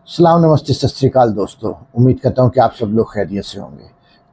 सलाम नमस्ते सत श्री अकाल दोस्तों, उम्मीद करता हूँ कि आप सब लोग खैरियत से होंगे।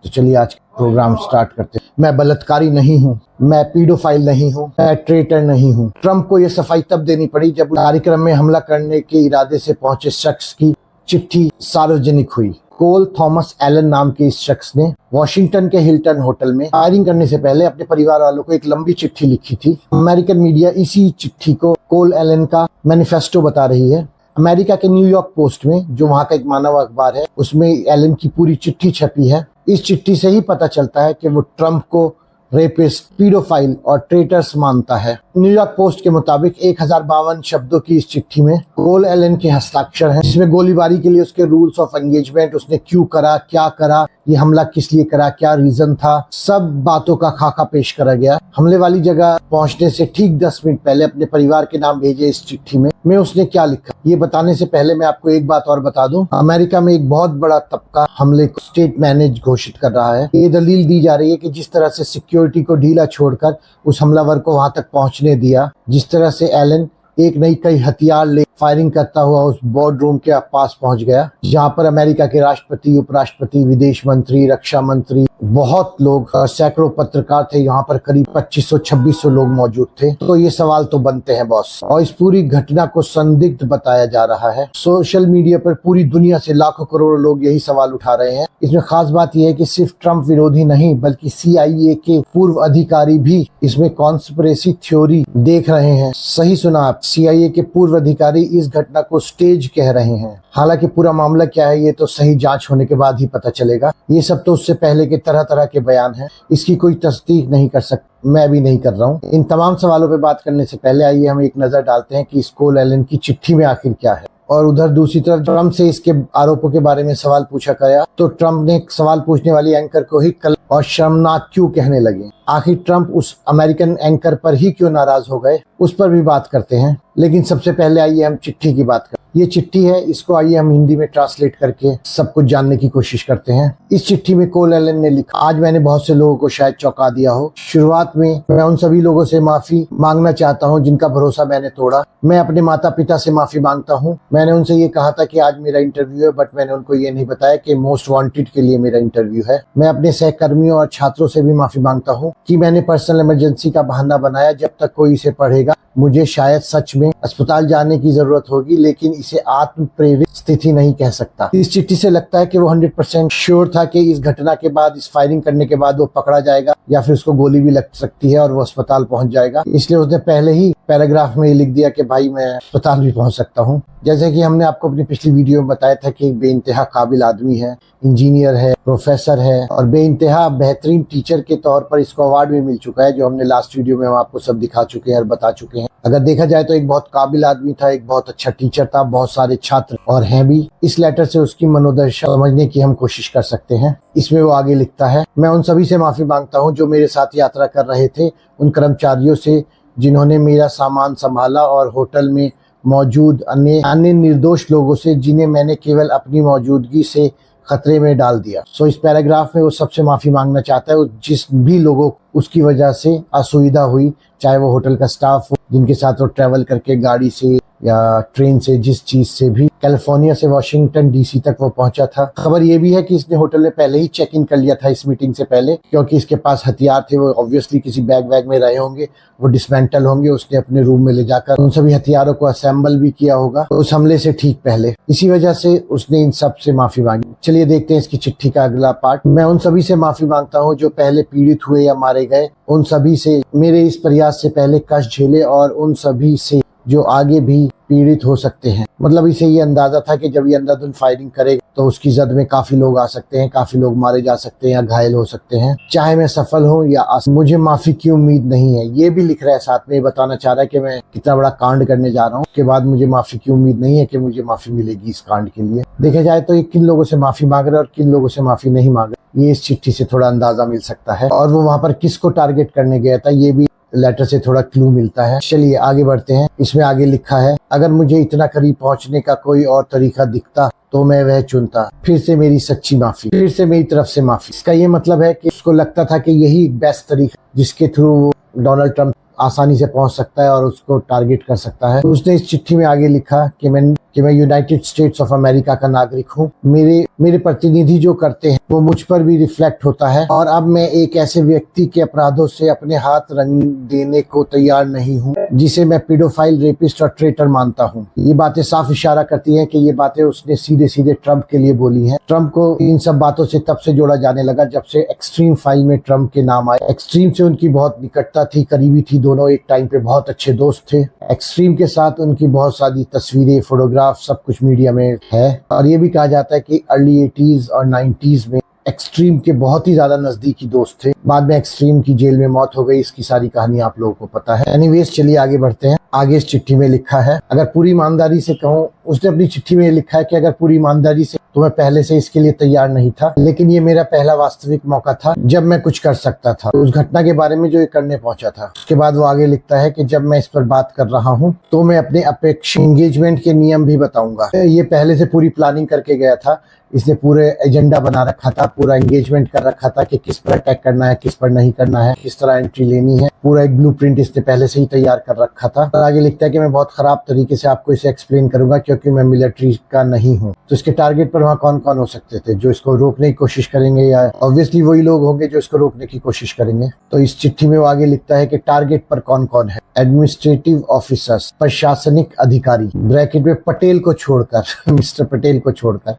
तो चलिए आज प्रोग्राम स्टार्ट करते हैं। मैं बलात्कारी नहीं हूँ, मैं पीडोफाइल नहीं हूँ, मैं ट्रेटर नहीं हूँ। ट्रंप को यह सफाई तब देनी पड़ी जब कार्यक्रम में हमला करने के इरादे से पहुंचे शख्स की चिट्ठी सार्वजनिक हुई। कोल थॉमस एलन नाम के इस शख्स ने वॉशिंगटन के हिल्टन होटल में फायरिंग करने से पहले अपने परिवार वालों को एक लंबी चिट्ठी लिखी थी। अमेरिकन मीडिया इसी चिट्ठी को कोल एलन का मैनिफेस्टो बता रही है। अमेरिका के न्यूयॉर्क पोस्ट में, जो वहां का एक मानव अखबार है, उसमें एलन की पूरी चिट्ठी छपी है। इस चिट्ठी से ही पता चलता है कि वो ट्रंप को रेपिस्ट, पीडोफाइल और ट्रेटर्स मानता है। न्यूयॉर्क पोस्ट के मुताबिक 1052 शब्दों की इस चिट्ठी में कोल एलन के हस्ताक्षर हैं, जिसमें गोलीबारी के लिए उसके रूल्स ऑफ एंगेजमेंट, उसने क्यों करा, क्या करा, ये हमला किस लिए करा, क्या रीजन था, सब बातों का खाका पेश करा गया। हमले वाली जगह पहुंचने से ठीक 10 मिनट पहले अपने परिवार के नाम भेजे इस चिट्ठी में उसने क्या लिखा, ये बताने से पहले मैं आपको एक बात और बता दूं। अमेरिका में एक बहुत बड़ा तबका हमले को स्टेट मैनेज घोषित कर रहा है। ये दलील दी जा रही है कि जिस तरह से सिक्योरिटी को ढीला छोड़कर उस हमलावर को वहां तक पहुंचने दिया, जिस तरह से एलन एक नहीं कई हथियार ले फायरिंग करता हुआ उस बोर्ड रूम के पास पहुंच गया, जहां पर अमेरिका के राष्ट्रपति, उपराष्ट्रपति, विदेश मंत्री, रक्षा मंत्री, बहुत लोग, सैकड़ों पत्रकार थे। यहाँ पर करीब 2500-2600 लोग मौजूद थे। तो ये सवाल तो बनते हैं बॉस। और इस पूरी घटना को संदिग्ध बताया जा रहा है। सोशल मीडिया पर पूरी दुनिया से लाखों करोड़ों लोग यही सवाल उठा रहे हैं। इसमें खास बात यह है कि सिर्फ ट्रंप विरोधी नहीं, बल्कि CIA के पूर्व अधिकारी भी इसमें कॉन्स्पिरेसी थ्योरी देख रहे हैं। सही सुना आप, CIA के पूर्व अधिकारी इस घटना को स्टेज कह रहे हैं। हालांकि पूरा मामला क्या है ये तो सही जांच होने के बाद ही पता चलेगा। ये सब तो उससे पहले के तरह तरह के बयान हैं, इसकी कोई तस्दीक नहीं कर सकता, मैं भी नहीं कर रहा हूँ। इन तमाम सवालों पे बात करने से पहले आइए हम एक नजर डालते हैं कि इस कोल एलन की चिट्ठी में आखिर क्या है। और उधर दूसरी तरफ ट्रंप से इसके आरोपों के बारे में सवाल पूछा गया तो ट्रंप ने सवाल पूछने वाली एंकर को ही कल और शर्मनाक क्यों कहने लगे। आखिर ट्रंप उस अमेरिकन एंकर पर ही क्यों नाराज हो गए, उस पर भी बात करते हैं। लेकिन सबसे पहले आइए हम चिट्ठी की बात करें। ये चिट्ठी है, इसको आइए हम हिंदी में ट्रांसलेट करके सब कुछ जानने की कोशिश करते हैं। इस चिट्ठी में कोल एलन ने लिखा, आज मैंने बहुत से लोगों को शायद चौंका दिया हो। शुरुआत में मैं उन सभी लोगों से माफी मांगना चाहता हूं जिनका भरोसा मैंने तोड़ा। मैं अपने माता पिता से माफी मांगता हूं। मैंने उनसे ये कहा था कि आज मेरा इंटरव्यू है, बट मैंने उनको ये नहीं बताया कि मोस्ट वांटेड के लिए मेरा इंटरव्यू है। मैं अपने सहकर्मियों और छात्रों से भी माफी मांगता हूँ कि मैंने पर्सनल इमरजेंसी का बहाना बनाया। जब तक कोई इसे पढ़ेगा मुझे शायद सच में अस्पताल जाने की जरूरत होगी, लेकिन इसे आत्म प्रेरित स्थिति नहीं कह सकता। इस चिट्ठी से लगता है कि वो 100% श्योर था कि इस घटना के बाद, इस फायरिंग करने के बाद वो पकड़ा जाएगा या फिर उसको गोली भी लग सकती है और वो अस्पताल पहुंच जाएगा। इसलिए उसने पहले ही पैराग्राफ में लिख दिया कि भाई मैं अस्पताल भी पहुंच सकता हूं। जैसे कि हमने आपको अपनी पिछली वीडियो में बताया था कि एक बेइंतहा काबिल आदमी है, इंजीनियर है, प्रोफेसर है और बेइंतहा बेहतरीन टीचर के तौर पर इसको अवार्ड भी मिल चुका है, जो हमने लास्ट वीडियो में हम आपको सब दिखा चुके हैं और बता चुके हैं। अगर देखा जाए तो एक बहुत काबिल आदमी था, एक बहुत अच्छा टीचर था, बहुत सारे छात्र और हैं भी। इस लेटर से उसकी मनोदशा समझने की हम कोशिश कर सकते हैं। इसमें वो आगे लिखता है, मैं उन सभी से माफी मांगता हूँ जो मेरे साथ यात्रा कर रहे थे, उन कर्मचारियों से जिन्होंने मेरा सामान संभाला और होटल में मौजूद अन्य निर्दोष लोगों से जिन्हें मैंने केवल अपनी मौजूदगी से खतरे में डाल दिया। सो इस पैराग्राफ में वो सबसे माफी मांगना चाहता है, जिस भी लोगों उसकी वजह से असुविधा हुई, चाहे वो होटल का स्टाफ हो, जिनके साथ वो ट्रेवल करके गाड़ी से या ट्रेन से, जिस चीज से भी कैलिफोर्निया से वाशिंगटन DC तक वो पहुंचा था। खबर ये भी है कि इसने होटल में पहले ही चेक इन कर लिया था इस मीटिंग से पहले, क्योंकि इसके पास हथियार थे। वो ऑब्वियसली किसी बैग में रहे होंगे, वो डिसमेंटल होंगे, उसने अपने रूम में ले जाकर उन सभी हथियारों को असेंबल भी किया होगा उस हमले से ठीक पहले। इसी वजह से उसने इन सब से माफी मांगी। चलिए देखते हैं इसकी चिट्ठी का अगला पार्ट। मैं उन सभी से माफी मांगता हूँ जो पहले पीड़ित हुए या मारे गए, उन सभी से मेरे इस प्रयास से पहले कष्ट झेले और उन सभी से जो आगे भी पीड़ित हो सकते हैं। मतलब इसे ये अंदाजा था कि जब ये अंधाधुंध फायरिंग करेगा तो उसकी जद में काफी लोग आ सकते हैं, काफी लोग मारे जा सकते हैं या घायल हो सकते हैं। चाहे मैं सफल हूं या मुझे माफी की उम्मीद नहीं है, ये भी लिख रहा है साथ में। ये बताना चाह रहा है कि मैं कितना बड़ा कांड करने जा रहा हूँ, उसके बाद मुझे माफी की उम्मीद नहीं है कि मुझे माफी मिलेगी इस कांड के लिए। देखा जाए तो ये किन लोगों से माफी मांग रहा है और किन लोगों से माफी नहीं मांग रहा, ये इस चिट्ठी से थोड़ा अंदाजा मिल सकता है। और वो वहां पर किसको टारगेट करने गया था, ये भी लेटर से थोड़ा क्लू मिलता है। चलिए आगे बढ़ते हैं। इसमें आगे लिखा है, अगर मुझे इतना करीब पहुंचने का कोई और तरीका दिखता तो मैं वह चुनता। फिर से मेरी सच्ची माफी, फिर से मेरी तरफ से माफी। इसका ये मतलब है कि उसको लगता था कि यही बेस्ट तरीका जिसके थ्रू डोनाल्ड ट्रंप आसानी से पहुंच सकता है और उसको टारगेट कर सकता है। उसने इस चिट्ठी में आगे लिखा कि मैं यूनाइटेड स्टेट्स ऑफ अमेरिका का नागरिक हूँ। मेरे प्रतिनिधि जो करते हैं वो मुझ पर भी रिफ्लेक्ट होता है और अब मैं एक ऐसे व्यक्ति के अपराधों से अपने हाथ रंग देने को तैयार नहीं हूँ जिसे मैं पीडोफाइल, रेपिस्ट और ट्रेटर मानता हूँ। ये बातें साफ इशारा करती हैं कि ये बातें उसने सीधे सीधे ट्रंप के लिए बोली हैं। ट्रंप को इन सब बातों से तब से जोड़ा जाने लगा जब से एक्सट्रीम फाइल में ट्रंप के नाम आए। एक्सट्रीम से उनकी बहुत निकटता थी, करीबी थी, दोनों एक टाइम पे बहुत अच्छे दोस्त थे। एक्सट्रीम के साथ उनकी बहुत सारी तस्वीरें, फोटोग्राफ सब कुछ मीडिया में है और ये भी कहा जाता है कि अर्ली 80s और 90s में एक्सट्रीम के बहुत ही ज्यादा नजदीकी दोस्त थे। बाद में एक्सट्रीम की जेल में मौत हो गई। इसकी सारी कहानी आप लोगों को पता है। एनीवेज चलिए आगे बढ़ते हैं। आगे इस चिट्ठी में लिखा है, अगर पूरी ईमानदारी से कहूँ, उसने अपनी चिट्ठी में लिखा है कि अगर पूरी ईमानदारी से तो मैं पहले से इसके लिए तैयार नहीं था, लेकिन ये मेरा पहला वास्तविक मौका था जब मैं कुछ कर सकता था। तो उस घटना के बारे में जो ये करने पहुंचा था। उसके बाद वो आगे लिखता है कि जब मैं इस पर बात कर रहा हूँ तो मैं अपने अपेक्षित एंगेजमेंट के नियम भी बताऊंगा। ये पहले से पूरी प्लानिंग करके गया था। इसने पूरे एजेंडा बना रखा था, पूरा एंगेजमेंट कर रखा था कि किस पर अटैक करना है, किस पर नहीं करना है, किस तरह एंट्री लेनी है। पूरा एक ब्लूप्रिंट इसने पहले से ही तैयार कर रखा था। और आगे लिखता है कि मैं बहुत खराब तरीके से आपको इसे एक्सप्लेन करूंगा क्योंकि मैं मिलिट्री का नहीं हूँ। तो इसके टारगेट पर वहाँ कौन कौन हो सकते थे जो इसको रोकने की कोशिश करेंगे, या ऑब्वियसली वही लोग होंगे जो इसको रोकने की कोशिश करेंगे। तो इस चिट्ठी में वो आगे लिखता है कि टारगेट पर कौन कौन है। एडमिनिस्ट्रेटिव ऑफिसर्स, प्रशासनिक अधिकारी, ब्रैकेट में पटेल को छोड़कर मिस्टर पटेल को छोड़कर,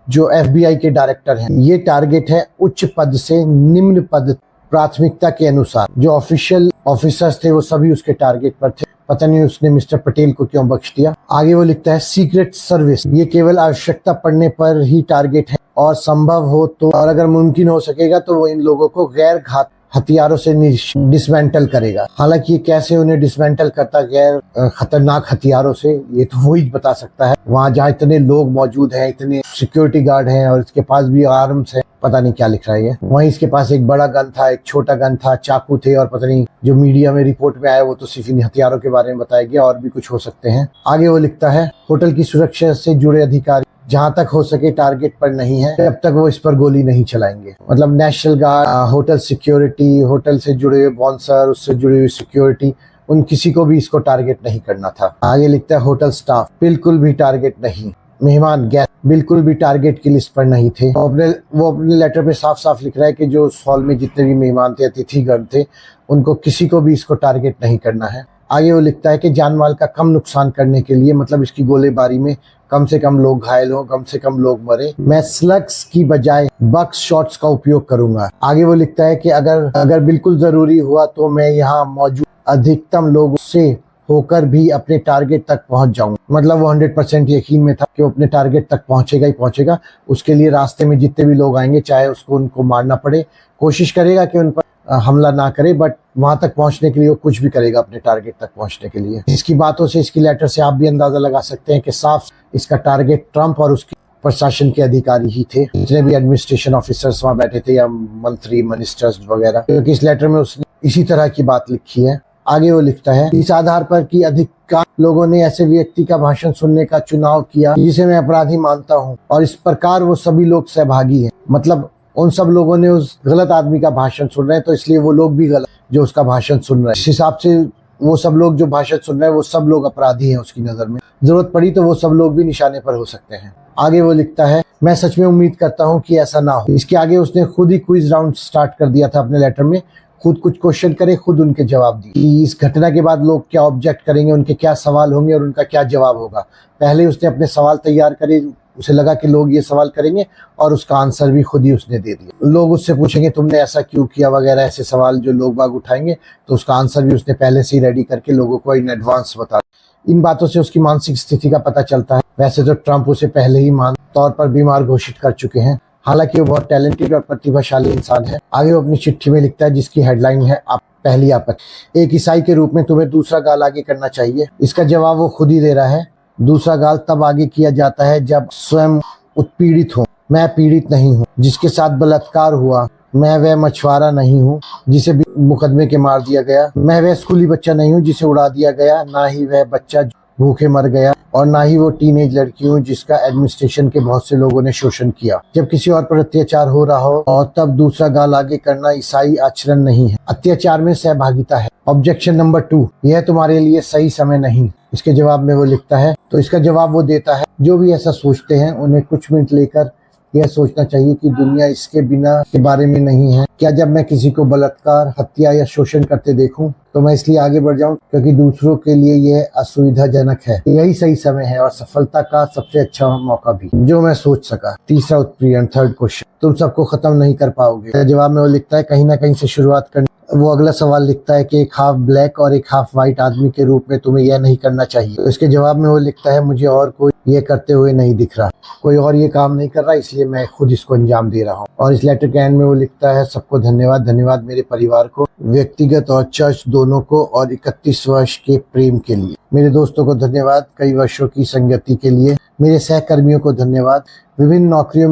जो FBI के डायरेक्टर हैं। ये टारगेट है उच्च पद से निम्न पद प्राथमिकता के अनुसार। जो ऑफिशियल ऑफिसर्स थे वो सभी उसके टारगेट पर थे। पता नहीं उसने मिस्टर पटेल को क्यों बख्श दिया। आगे वो लिखता है सीक्रेट सर्विस, ये केवल आवश्यकता पड़ने पर ही टारगेट है और संभव हो तो और अगर मुमकिन हो सकेगा तो वो इन लोगों को गैर घात हथियारों से डिसमेंटल करेगा। हालांकि ये कैसे उन्हें डिसमेंटल करता गैर खतरनाक हथियारों से, ये तो वही बता सकता है। वहां जहाँ इतने लोग मौजूद हैं, इतने सिक्योरिटी गार्ड हैं और इसके पास भी आर्म्स है, पता नहीं क्या लिख रहा है ये। वहीं इसके पास एक बड़ा गन था, एक छोटा गन था, चाकू थे और पता नहीं जो मीडिया में रिपोर्ट में आया वो तो सिर्फ इन हथियारों के बारे में बताया गया, और भी कुछ हो सकते हैं। आगे वो लिखता है होटल की सुरक्षा से जुड़े अधिकारी जहां तक हो सके टारगेट पर नहीं है, तब तक वो इस पर गोली नहीं चलाएंगे। मतलब national guard, hotel security, hotel से जुड़े हुए बाउंसर, उससे जुड़ी हुई सिक्योरिटी, उन किसी को भी इसको टारगेट नहीं करना था। आगे लिखता है होटल स्टाफ बिल्कुल भी टारगेट नहीं। मेहमान गेस्ट बिल्कुल भी टारगेट की लिस्ट पर नहीं थे। वो अपने लेटर पे साफ साफ लिख रहा है कि जो उस हॉल में जितने भी मेहमान थे, अतिथिगण थे, उनको किसी को भी इसको टारगेट नहीं करना है। आगे वो लिखता है कि जान माल का कम नुकसान करने के लिए, मतलब इसकी गोलीबारी में कम से कम लोग घायल हो, कम से कम लोग मरे, मैं स्लग्स की बजाय बक्स शॉट्स का उपयोग करूंगा। आगे वो लिखता है कि अगर बिल्कुल जरूरी हुआ तो मैं यहाँ मौजूद अधिकतम लोगों से होकर भी अपने टारगेट तक पहुंच जाऊंगा। मतलब वो 100% यकीन में था कि वो अपने टारगेट तक पहुंचेगा ही पहुंचेगा। उसके लिए रास्ते में जितने भी लोग आएंगे, चाहे उसको उनको मारना पड़े, कोशिश करेगा कि उन पर हमला ना करे, बट वहां तक पहुंचने के लिए वो कुछ भी करेगा अपने टारगेट तक पहुंचने के लिए। इसकी बातों से, इसकी लेटर से आप भी अंदाजा लगा सकते हैं कि साफ इसका टारगेट ट्रंप और उसके प्रशासन के अधिकारी ही थे, जितने भी एडमिनिस्ट्रेशन ऑफिसर्स वहां बैठे थे या मंत्री, मिनिस्टर्स वगैरह, क्योंकि इस लेटर में उसने इसी तरह की बात लिखी है। आगे वो लिखता है इस आधार पर कि अधिकांश लोगों ने ऐसे व्यक्ति का भाषण सुनने का चुनाव किया जिसे मैं अपराधी मानता हूं, और इस प्रकार वो सभी लोग सहभागी हैं। मतलब उन सब लोगों ने उस गलत आदमी का भाषण सुन रहे हैं, तो इसलिए वो लोग भी गलत जो उसका भाषण सुन रहे हैं। इस हिसाब से वो सब लोग जो भाषण सुन रहे हैं वो सब लोग अपराधी हैं उसकी नजर में। जरूरत पड़ी तो वो सब लोग भी निशाने पर हो सकते हैं। आगे वो लिखता है मैं सच में उम्मीद करता हूं कि ऐसा ना हो। इसके आगे उसने खुद ही क्विज राउंड स्टार्ट कर दिया था अपने लेटर में। खुद कुछ क्वेश्चन करे, खुद उनके जवाब दिए। इस घटना के बाद लोग क्या ऑब्जेक्ट करेंगे, उनके क्या सवाल होंगे और उनका क्या जवाब होगा। पहले उसने अपने सवाल तैयार करे, उसे लगा कि लोग ये सवाल करेंगे, और उसका आंसर भी खुद ही उसने दे दिया। लोग उससे पूछेंगे तुमने ऐसा क्यों किया वगैरह, ऐसे सवाल जो लोग बाग उठाएंगे, तो उसका आंसर भी उसने पहले से ही रेडी करके लोगों को इन एडवांस बता। इन बातों से उसकी मानसिक स्थिति का पता चलता है। वैसे तो ट्रंप उसे पहले ही मान तौर पर बीमार घोषित कर चुके हैं, हालांकि वो बहुत टैलेंटेड और प्रतिभाशाली इंसान है। आगे वो अपनी चिट्ठी में लिखता है जिसकी हेडलाइन है पहली आपत्ति, एक ईसाई के रूप में तुम्हें दूसरा गाल आगे करना चाहिए। इसका जवाब वो खुद ही दे रहा है। दूसरा गाल तब आगे किया जाता है जब स्वयं उत्पीड़ित हो। मैं पीड़ित नहीं हूँ जिसके साथ बलात्कार हुआ, मैं वह मछुआरा नहीं हूँ जिसे मुकदमे के मार दिया गया, मैं वह स्कूली बच्चा नहीं हूँ जिसे उड़ा दिया गया, ना ही वह बच्चा भूखे मर गया, और ना ही वो टीनेज लड़की हूँ जिसका एडमिनिस्ट्रेशन के बहुत से लोगों ने शोषण किया। जब किसी और पर अत्याचार हो रहा हो और तब दूसरा गाल आगे करना ईसाई आचरण नहीं है, अत्याचार में सहभागिता है। ऑब्जेक्शन नंबर 2, यह तुम्हारे लिए सही समय नहीं। इसके जवाब में वो लिखता है, तो इसका जवाब वो देता है, जो भी ऐसा सोचते हैं उन्हें कुछ मिनट लेकर यह सोचना चाहिए कि दुनिया इसके बिना के बारे में नहीं है। क्या जब मैं किसी को बलात्कार, हत्या या शोषण करते देखूं तो मैं इसलिए आगे बढ़ जाऊं क्योंकि दूसरों के लिए यह असुविधाजनक है? यही सही समय है और सफलता का सबसे अच्छा मौका भी, जो मैं सोच सका। तीसरा उत्प्रियण, थर्ड क्वेश्चन, तुम सबको खत्म नहीं कर पाओगे। जवाब में वो लिखता है, कहीं ना कहीं से शुरुआत करनी। वो अगला सवाल लिखता है कि एक हाफ ब्लैक और एक हाफ व्हाइट आदमी के रूप में तुम्हें यह नहीं करना चाहिए। तो इसके जवाब में वो लिखता है, मुझे और कोई ये करते हुए नहीं दिख रहा, कोई और ये काम नहीं कर रहा, इसलिए मैं खुद इसको अंजाम दे रहा हूँ। और इस लेटर के एंड में वो लिखता है, सबको धन्यवाद, धन्यवाद मेरे परिवार को, व्यक्तिगत और चर्च दोनों को, और 31 वर्ष के प्रेम के लिए। मेरे दोस्तों को धन्यवाद, कई वर्षों की संगति के लिए। मेरे सहकर्मियों को धन्यवाद, विभिन्न नौकरियों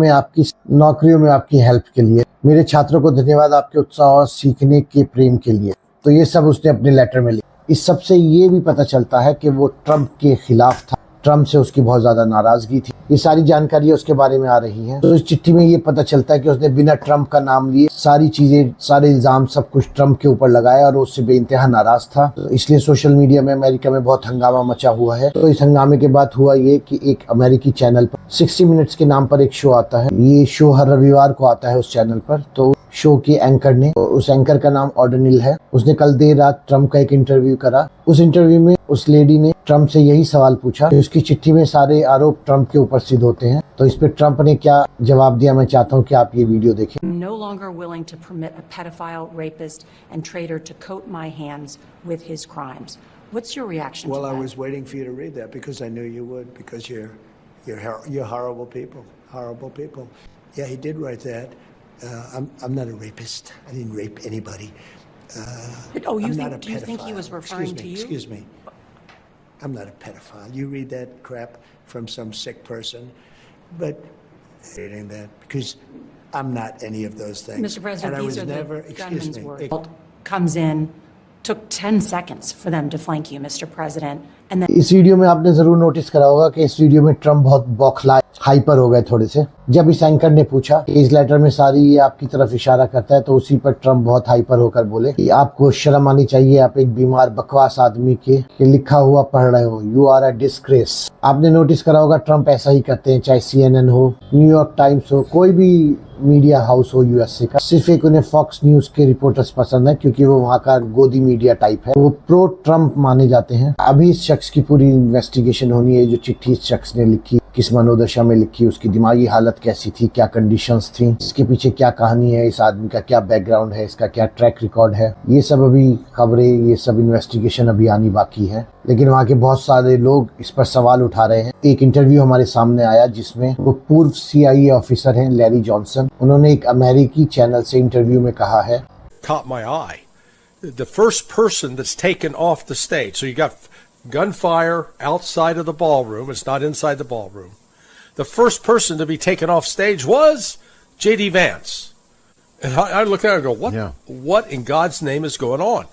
में आपकी हेल्प के लिए। मेरे छात्रों को धन्यवाद, आपके उत्साह और सीखने के प्रेम के लिए। तो ये सब उसने अपने लेटर में लिखा। इस सब से ये भी पता चलता है कि वो ट्रम्प के खिलाफ था, ट्रम्प से उसकी बहुत ज्यादा नाराजगी थी। ये सारी जानकारी उसके बारे में आ रही है। तो इस चिट्ठी में ये पता चलता है कि उसने बिना ट्रम्प का नाम लिए सारी चीजें, सारे इल्जाम, सब कुछ ट्रम्प के ऊपर लगाया और उससे बेइंतहा नाराज था। तो इसलिए सोशल मीडिया में अमेरिका में बहुत हंगामा मचा हुआ है। तो इस हंगामे के बाद हुआ ये कि एक अमेरिकी चैनल पर 60 मिनट्स के नाम पर एक शो आता है। ये शो हर रविवार को आता है उस चैनल पर। तो शो के एंकर ने, उस एंकर का नाम ऑर्डनिल है, उसने कल देर रात ट्रम्प का एक इंटरव्यू करा। उस इंटरव्यू में उस लेडी ने ट्रम्प से यही सवाल पूछा। तो उसकी चिट्ठी में सारे आरोप ट्रम्प के ऊपर सिद्ध होते हैं। तो इस पे ट्रम्प ने क्या जवाब दिया, मैं चाहता हूँ कि आप ये वीडियो देखें। No longer willing to permit a pedophile, rapist, and traitor to coat my hands with his crimes. What's your reaction Well, to that? I was waiting for you to read that because I knew you would, because you're horrible people, horrible people. Yeah, he did write that. I'm not a rapist. I didn't rape anybody. Do you think he was referring to you? Excuse me. I'm not a pedophile. You read that crap from some sick person, but reading that because I'm not any of those things. Mr. President, and I these was are never, the excuse gunman's me. words. Comes in, took 10 seconds for them to flank you, Mr. President, and then इस video में आपने जरूर notice करा होगा कि इस video में Trump बहुत बौखलाए, हाइपर हो गए थोड़े से। जब इस एंकर ने पूछा कि इस लेटर में सारी ये आपकी तरफ इशारा करता है, तो उसी पर ट्रम्प बहुत हाइपर होकर बोले कि आपको शर्म आनी चाहिए, आप एक बीमार बकवास आदमी के लिखा हुआ पढ़ रहे हो, यू आर अ डिस्ग्रेस। आपने नोटिस करा होगा ट्रम्प ऐसा ही करते हैं, चाहे CNN हो, न्यूयॉर्क टाइम्स हो, कोई भी मीडिया हाउस हो यूएसए का। सिर्फ एक उन्हें फॉक्स न्यूज के रिपोर्टर्स पसंद है क्योंकि वो वहाँ का गोदी मीडिया टाइप है, वो प्रो ट्रम्प माने जाते हैं। अभी इस शख्स की पूरी इन्वेस्टिगेशन होनी है, जो चिट्ठी इस शख्स ने लिखी, किस मनोदशा में लिखी, उसकी दिमागी हालत कैसी थी, क्या कंडीशंस थी, इसके पीछे क्या कहानी है, इस आदमी का क्या बैकग्राउंड है, इसका क्या ट्रैक रिकॉर्ड है, ये सब अभी खबरें, ये सब इन्वेस्टिगेशन अभी आनी बाकी है। लेकिन वहाँ के बहुत सारे लोग इस पर सवाल उठा रहे हैं। एक इंटरव्यू हमारे सामने आया जिसमें वो पूर्व CIA ऑफिसर हैं लैरी जॉनसन, उन्होंने एक अमेरिकी चैनल से इंटरव्यू में कहा है, caught my eye. The first person that's taken off the stage. So you got gunfire outside of the ballroom. It's not inside the ballroom. The first person to be taken off stage was J.D. Vance. And I look at it and go, what in God's name is going on?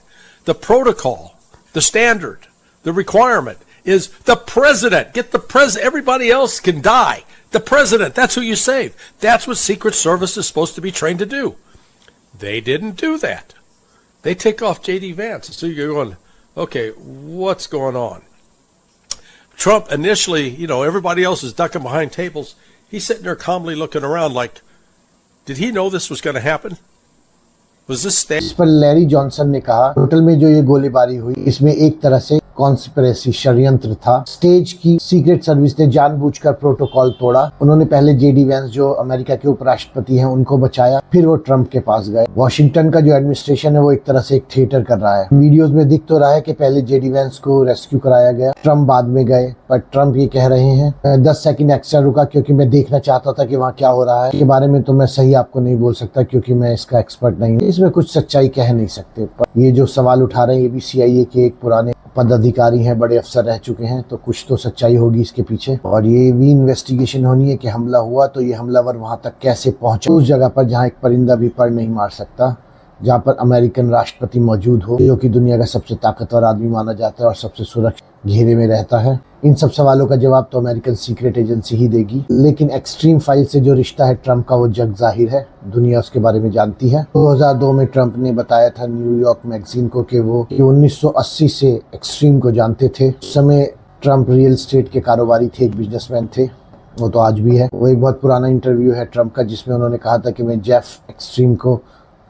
The protocol, the standard, the requirement is the president. Get the president. Everybody else can die. The president, that's who you save. That's what Secret Service is supposed to be trained to do. They didn't do that. They take off J.D. Vance. So you're going, okay, what's going on? Trump initially, everybody else is ducking behind tables. He's sitting there calmly looking around like, did he know this was going to happen? Was this staged? इस पर Larry Johnson ने कहा, total में जो ये गोलीबारी हुई, इसमें एक तरह से कॉन्स्पिरेसी, षड्यंत्र था। स्टेज की सीक्रेट सर्विस ने जानबूझकर प्रोटोकॉल तोड़ा। उन्होंने पहले J.D. वैंस जो अमेरिका के उपराष्ट्रपति हैं उनको बचाया, फिर वो ट्रम्प के पास गए। वॉशिंगटन का जो एडमिनिस्ट्रेशन है वो एक तरह से एक थिएटर कर रहा है। वीडियोस में दिख तो रहा है कि पहले J.D. वैंस को रेस्क्यू कराया गया, ट्रम्प बाद में गए, पर ट्रम्प ये कह रहे हैं 10 सेकंड एक्स्ट्रा रुका क्योंकि मैं देखना चाहता था कि वहाँ क्या हो रहा है। इसके बारे में तो मैं सही आपको नहीं बोल सकता क्योंकि मैं इसका एक्सपर्ट नहीं हूँ, इसमें कुछ सच्चाई कह नहीं सकते। पर ये जो सवाल उठा रहे हैं ये भी CIA के एक पुराने पदाधिकारी हैं, बड़े अफसर रह चुके हैं, तो कुछ तो सच्चाई होगी इसके पीछे। और ये भी इन्वेस्टिगेशन होनी है कि हमला हुआ तो ये हमलावर वहां तक कैसे पहुंचा, उस जगह पर जहां एक परिंदा भी पर नहीं मार सकता। जहाँ पर अमेरिकन राष्ट्रपति मौजूद हो, जो कि दुनिया का सबसे ताकतवर आदमी माना जाता है और सबसे सुरक्षित घेरे में रहता है। इन सब सवालों का जवाब तो अमेरिकन सीक्रेट एजेंसी ही देगी, लेकिन एक्सट्रीम फाइल से जो रिश्ता है ट्रंप का, वो जग जाहिर है, दुनिया उसके बारे में जानती है। 2002 में ट्रंप ने बताया था न्यूयॉर्क मैगजीन को कि वो 1980 से एक्सट्रीम को जानते थे। उस समय ट्रंप रियल एस्टेट के कारोबारी थे, एक बिजनेसमैन थे, वो तो आज भी है। वो एक बहुत पुराना इंटरव्यू है ट्रंप का, जिसमें उन्होंने कहा था कि मैं जेफ एक्सट्रीम को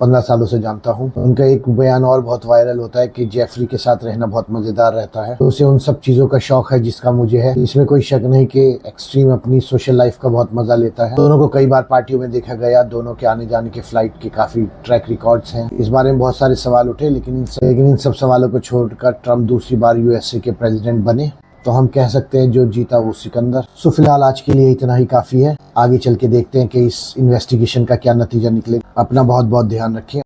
15 सालों से जानता हूँ। उनका एक बयान और बहुत वायरल होता है कि जेफरी के साथ रहना बहुत मजेदार रहता है, तो उसे उन सब चीजों का शौक है जिसका मुझे है। इसमें कोई शक नहीं कि एक्सट्रीम अपनी सोशल लाइफ का बहुत मजा लेता है। दोनों को कई बार पार्टियों में देखा गया, दोनों के आने जाने के फ्लाइट के काफी ट्रैक रिकॉर्ड्स हैं। इस बारे में बहुत सारे सवाल उठे, लेकिन इन सब सवालों को छोड़कर ट्रंप दूसरी बार यूएसए के प्रेसिडेंट बने, तो हम कह सकते हैं जो जीता वो सिकंदर। सो फिलहाल आज के लिए इतना ही काफी है। आगे चल के देखते हैं कि इस इन्वेस्टिगेशन का क्या नतीजा निकलेगा। अपना बहुत बहुत ध्यान रखें।